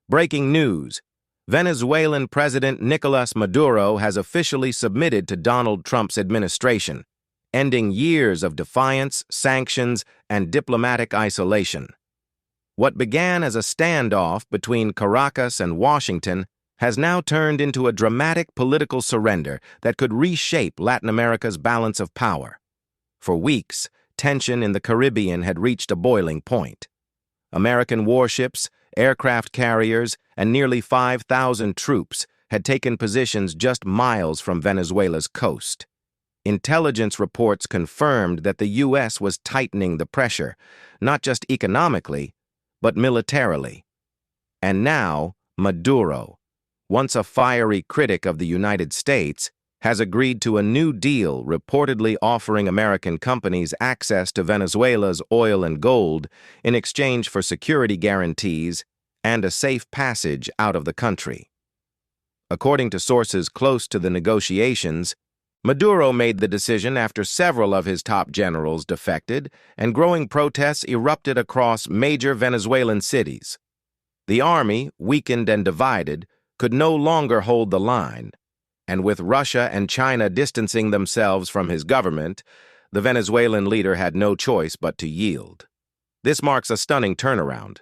Breaking news. Venezuelan President Nicolás Maduro has officially submitted to Donald Trump's administration, ending years of defiance, sanctions, and diplomatic isolation. What began as a standoff between Caracas and Washington has now turned into a dramatic political surrender that could reshape Latin America's balance of power. For weeks, tension in the Caribbean had reached a boiling point. American warships, aircraft carriers, and nearly 5,000 troops had taken positions just miles from Venezuela's coast. Intelligence reports confirmed that the U.S. was tightening the pressure, not just economically, but militarily. And now, Maduro, once a fiery critic of the United States, has agreed to a new deal reportedly offering American companies access to Venezuela's oil and gold in exchange for security guarantees and a safe passage out of the country. According to sources close to the negotiations, Maduro made the decision after several of his top generals defected and growing protests erupted across major Venezuelan cities. The army, weakened and divided, could no longer hold the line, and with Russia and China distancing themselves from his government, the Venezuelan leader had no choice but to yield. This marks a stunning turnaround.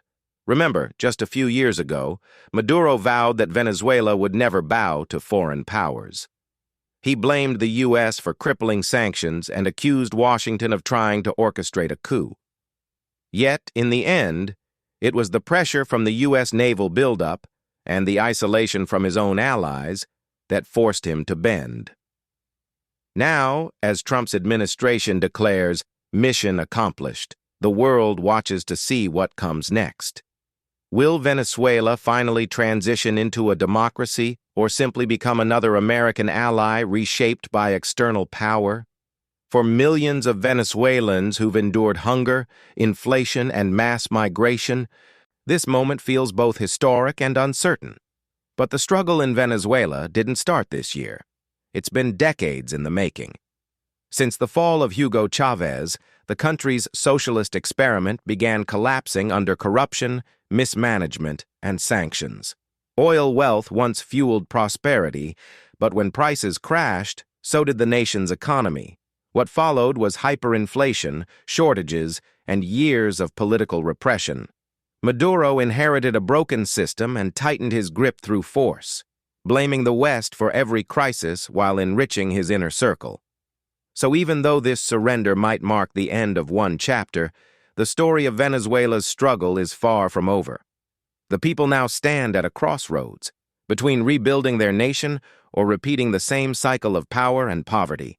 Remember, just a few years ago, Maduro vowed that Venezuela would never bow to foreign powers. He blamed the U.S. for crippling sanctions and accused Washington of trying to orchestrate a coup. Yet, in the end, it was the pressure from the U.S. naval buildup and the isolation from his own allies that forced him to bend. Now, as Trump's administration declares, mission accomplished, the world watches to see what comes next. Will Venezuela finally transition into a democracy or simply become another American ally reshaped by external power? For millions of Venezuelans who've endured hunger, inflation, and mass migration, this moment feels both historic and uncertain. But the struggle in Venezuela didn't start this year. It's been decades in the making. Since the fall of Hugo Chavez, the country's socialist experiment began collapsing under corruption, mismanagement, and sanctions. Oil wealth once fueled prosperity, but when prices crashed, so did the nation's economy. What followed was hyperinflation, shortages, and years of political repression. Maduro inherited a broken system and tightened his grip through force, blaming the West for every crisis while enriching his inner circle. So even though this surrender might mark the end of one chapter, the story of Venezuela's struggle is far from over. The people now stand at a crossroads, between rebuilding their nation or repeating the same cycle of power and poverty.